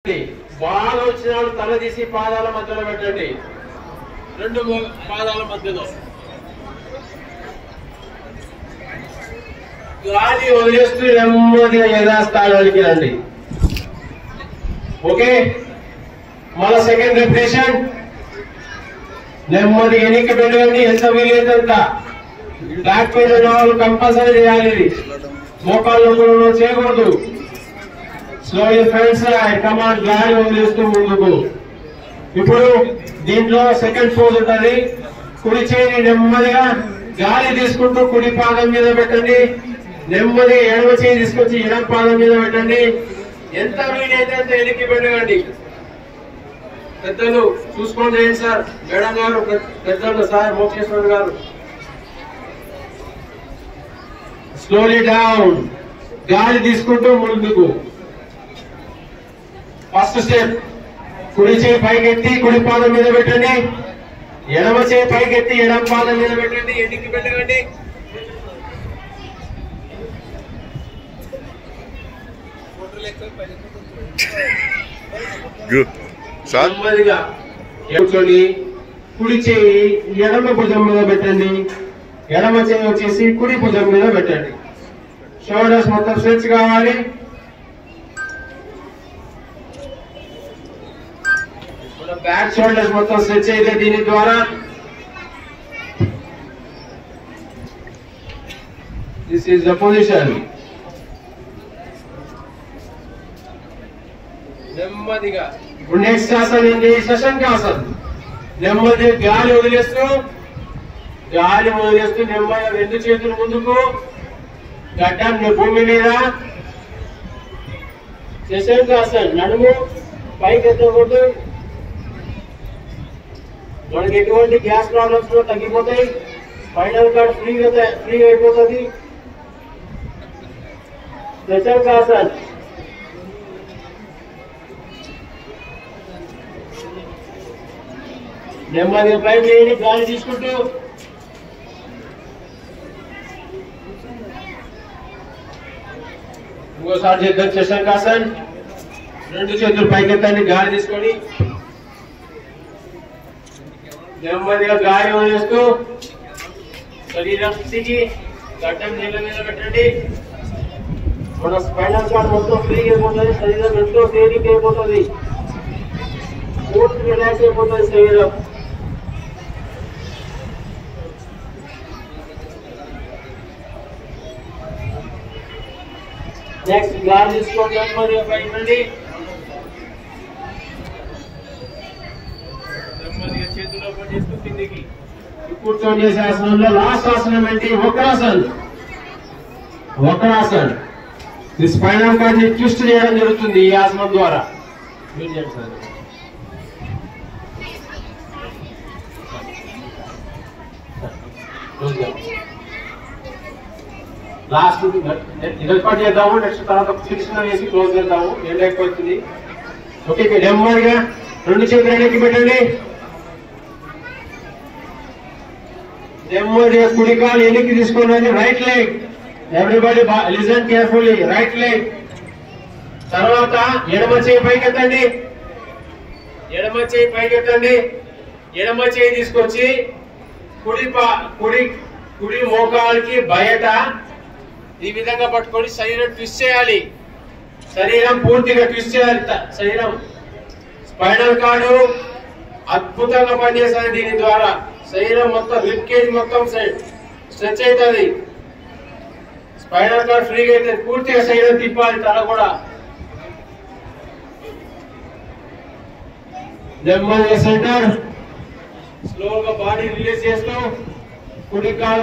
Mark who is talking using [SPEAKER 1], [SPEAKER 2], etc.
[SPEAKER 1] బాగా వచ్చిన వాళ్ళు తల తీసి పాదాల మధ్యలో పెట్టండి. రెండు పాదాల మధ్యలో గాలి వదిలేస్తూ నెమ్మదిగా యథాస్థానానికి రండి. ఓకే, మళ్ళా సెకండ్ రిపిటేషన్. నెమ్మది ఎన్నిక పెట్టండి, ఎంత వీలైనంత. బ్యాక్ పెయిన్ ఉన్న వాళ్ళు కంపల్సరీ చేయాలి. ఇది మోకాళ్ళు చేయకూడదు. స్లోలీ ఫ్రెండ్స్, కమాండ్ గాలి వదిలేస్తూ ముందుకు. ఇప్పుడు దీంట్లో సెకండ్ పోజ్ ఉంటుంది. కుడి చేయి నెమ్మదిగా గాలి తీసుకుంటూ కుడి పాదం మీద పెట్టండి. నెమ్మది ఎడమ చేయి తీసుకొచ్చి ఎడమ పాదం మీద పెట్టండి. ఎంత వీలైతే అంత ఎన్నిక పెట్టండి. పెద్దలు చూసుకోండి సార్, మేడం గారు, పెద్దలు సార్, మోక్షేశ్వర్ గారు. స్లోలీ డౌన్, గాలి తీసుకుంటూ ముందుకు. ఫస్ట్ స్టెప్, కుడి చేయి పైకెత్తి కుడి పాదం మీద పెట్టండి. ఎడమ చేయి పైకెత్తి ఎడమ పాదం మీద పెట్టండి. ఎన్నిక పెట్టండి. నెమ్మదిగా కూర్చొని కుడి చేయి ఎడమ భుజం మీద పెట్టండి. ఎడమ చేయి వచ్చేసి కుడి భుజం మీద పెట్టండి. షోల్డర్స్ మొత్తం స్ట్రెచ్ కావాలి. బ్యాక్ షోల్డర్స్ మొత్తం స్ట్రెచ్ అయితే దీని ద్వారా దిస్ ఈజ్ ద పొజిషన్. నెమ్మదిగా ఇప్పుడు నెక్స్ట్ ఆసనం ఏంటి? శశంకాసన్. నెమ్మది గాలి వదిలేస్తూ నెమ్మదిగా రెండు చేతులు ముందుకు, గడ్డం భూమి మీద. శశంకాసన్, నడుము పైకి ఎత్తకూడదు. మనకి ఎటువంటి గ్యాస్ ప్రాబ్లమ్స్ కూడా తగ్గిపోతాయి. ఫైనల్ కార్డ్ ఫ్రీ అయిపోతుంది. శశంకాసన్. నెమ్మదిగా పైకి వేయండి, గాలి తీసుకుంటూ. ఇంకోసారి చేద్దాం శశంకాసన్. రెండు చేతులు పైకెత్తండి, గాలి తీసుకొని నెమ్మదిగా గాలి వదిలేస్తూ శరీరం స్థితికి గడ్డం నీళ్ళ మీద పెట్టండి. మన స్పైనల్ కార్డ్ మొత్తం ఫ్రీ అయిపోతుంది. శరీరం ఎంతో తేలిక అయిపోతుంది. పూర్తి రిలాక్స్ అయిపోతుంది శరీరం. నెక్స్ట్ గాలి తీసుకోండి, నెమ్మదిగా పైకి. నెమ్మదిగా చేతులు ఓపెన్ చేస్తూ కిందికి. కూర్చొని చేసే ఆసనంలో లాస్ట్ ఆసనం ఏంటి? వక్రాసన్. వక్రాసన్ ఈ స్పైనల్ కార్డ్ ని ట్విస్ట్ చేయడం జరుగుతుంది ఈ ఆసనం ద్వారా. లాస్ట్ ఇది పాటు చేద్దాము. నెక్స్ట్ తర్వాత చిన్న వేసి క్లోజ్ చేద్దాము. ఏం లేకపోతుంది. ఓకే, నెమ్మదిగా రెండు చేతులు వెనక్కి పెట్టండి. నెమ్మదిగా కుడి కాలు వెనక్కి తీసుకోండి. Right leg, everybody listen carefully. Right leg. తర్వాత ఎడమ చేయి పైకెత్తండి. ఎడమ చేయి పైకెత్తండి. ఎడమ చేయి తీసుకొచ్చి కుడి మోకాలకి బయట ఈ విధంగా పట్టుకొని శరీరం ట్విస్ట్ చేయాలి. శరీరం పూర్తిగా ట్విస్ట్ చేయాలి. శరీరం స్పైనల్ కార్డు అద్భుతంగా పనిచేస్తుంది. దీని ద్వారా శరీరం మొత్తం రిబ్ కేజ్ మొత్తం స్ట్రెచ్ అవుతుంది. స్పైనల్ కార్డ్ ఫ్రీగా అవుతుంది. పూర్తిగా శరీరం తిప్పాలి. తల కూడా నెమ్మదిగా సెంటర్. స్లోగా బాడీ రిలీజ్ చేస్తూ కుడి కాలు